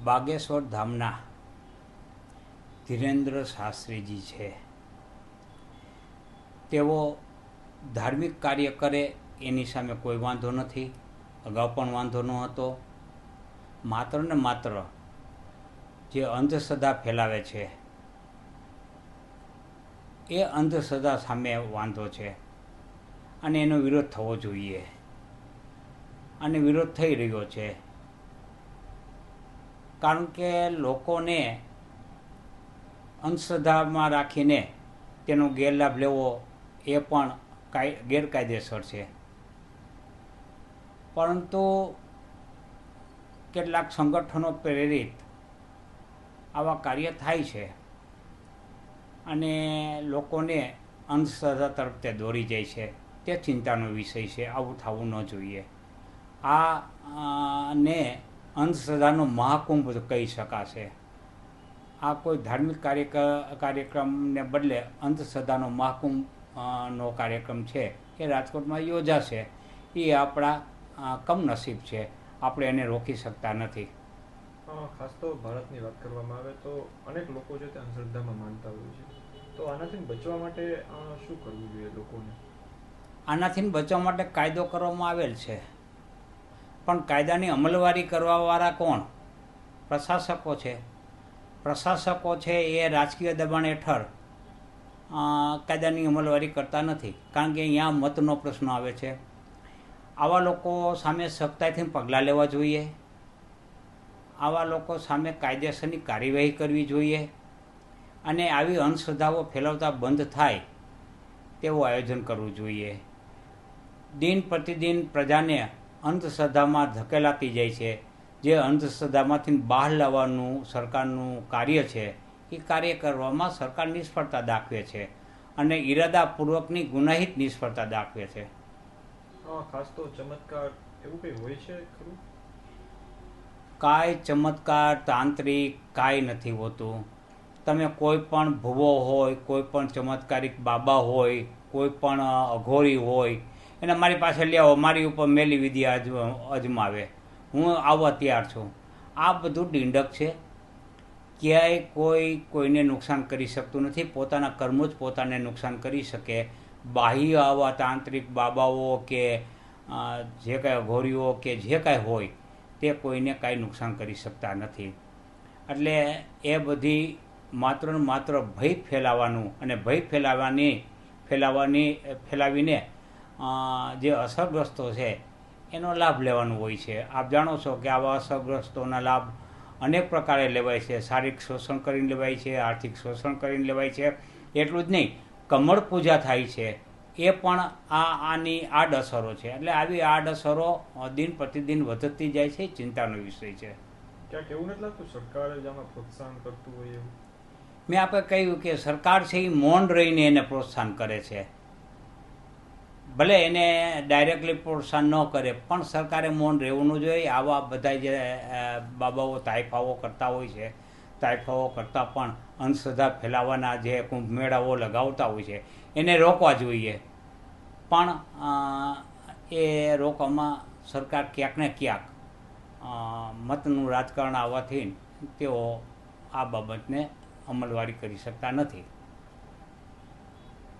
બાગેશ્વર ધામના ધીરેન્દ્ર શાસ્ત્રીજી છે. તેઓ ધાર્મિક કાર્ય કરે એની સામે કોઈ વાંધો નથી, અગાઉ પણ વાંધો ન હતો. માત્ર ને માત્ર જે અંધશ્રદ્ધા ફેલાવે છે એ અંધશ્રદ્ધા સામે વાંધો છે અને એનો વિરોધ થવો જોઈએ અને વિરોધ થઈ રહ્યો છે. કારણ કે લોકોને અંધશ્રદ્ધામાં રાખીને તેનો ગેરલાભ લેવો એ પણ ગેરકાયદેસર છે. પરંતુ કેટલાક સંગઠનો પ્રેરિત આવા કાર્ય થાય છે અને લોકોને અંધશ્રદ્ધા તરફ તે દોરી જાય છે. તે ચિંતાનો વિષય છે. આવું થવું ન જોઈએ. ને અંધશ્રદ્ધાનો મહાકુંભ કહી શકાશે. આ કોઈ ધાર્મિક કાર્યક્રમને બદલે અંધશ્રદ્ધાનો મહાકુંભ નો કાર્યક્રમ છે એ રાજકોટમાં યોજાશે. એ આપણા કમનસીબ છે. આપણે એને રોકી શકતા નથી. ખાસ તો ભારતની વાત કરવામાં આવે તો અનેક લોકો છે તે અંધશ્રદ્ધામાં માનતા હોય છે. તો આનાથી બચવા માટે શું કરવું જોઈએ લોકોને? આનાથી બચવા માટે કાયદો કરવામાં આવેલ છે, પણ કાયદાની અમલવારી કરવાવાળા કોણ? પ્રશાસકો છે. પ્રશાસકો છે એ રાજકીય દબાણ હેઠળ કાયદાની અમલવારી કરતા નથી. કારણ કે અહીંયા મતનો પ્રશ્ન આવે છે. આવા લોકો સામે સખ્તાઈથી પગલાં લેવા જોઈએ. આવા લોકો સામે કાયદેસરની કાર્યવાહી કરવી જોઈએ અને આવી અંધશ્રદ્ધાઓ ફેલાવતા બંધ થાય તેવું આયોજન કરવું જોઈએ. દિન પ્રતિદિન પ્રજાને અંધશ્રદ્ધામાં ધકેલાતી જાય છે. જે અંધશ્રદ્ધામાંથી બહાર લાવવાનું સરકારનું કાર્ય છે એ કાર્ય કરવામાં સરકાર નિષ્ફળતા દાખવે છે અને ઈરાદાપૂર્વકની ગુનાહિત નિષ્ફળતા દાખવે છે. ખાસ તો ચમત્કાર એવું કંઈ હોય છે ખરું? કાંઈ ચમત્કાર તાંત્રિક કાંઈ નથી હોતું. તમે કોઈ પણ ભૂવો હોય, કોઈ પણ ચમત્કારિક બાબા હોય, કોઈ પણ અઘોરી હોય એને મારી પાસે લેવો, મારી ઉપર મેલી વિધિ અજમાવે, હું આવવા તૈયાર છું. આ બધું ડીંડક છે. ક્યાંય કોઈને નુકસાન કરી શકતું નથી. પોતાના કર્મો જ પોતાને નુકસાન કરી શકે. બાહ્ય આવા તાંત્રિક બાબાઓ કે જે કાંઈ અઘોરીઓ કે જે કાંઈ હોય તે કોઈને કાંઈ નુકસાન કરી શકતા નથી. એટલે એ બધી માત્ર ને માત્ર ભય ફેલાવાનું અને ભય ફેલાવીને જે અસરગ્રસ્તો છે એનો લાભ લેવાનો હોય છે. આપ જાણો છો કે આવા અસરગ્રસ્તોના લાભ અનેક પ્રકારે લેવાય છે. શારીરિક શોષણ કરીને લેવાય છે, આર્થિક શોષણ કરીને લેવાય છે. એટલું જ નહીં, કમળ પૂજા થાય છે એ પણ આની આડઅસરો છે. એટલે આવી આડઅસરો દિન પ્રતિદિન વધતી જાય છે. ચિંતાનો વિષય છે. ક્યાંક એવું નથી લાગતું સરકાર જ આમાં પ્રોત્સાહન કરતું હોય એવું? મેં આપણે કહ્યું કે સરકાર છે એ મૌન રહીને એને પ્રોત્સાહન કરે છે. ભલે એને ડાયરેક્ટલી પ્રોત્સાહન ન કરે પણ સરકારે મૌન રહેવું ન જોઈએ. આવા બધા જે બાબાઓ તાઇફાઓ કરતા હોય છે, તાઇફાઓ કરતાં પણ અંધશ્રદ્ધા ફેલાવાના જે કુંભ મેળાઓ લગાવતા હોય છે એને રોકવા જોઈએ. પણ એ રોકવામાં સરકાર ક્યાંક ને ક્યાંક મતનું રાજકારણ આવવાથી તેઓ આ બાબતને અમલવારી કરી શકતા નથી.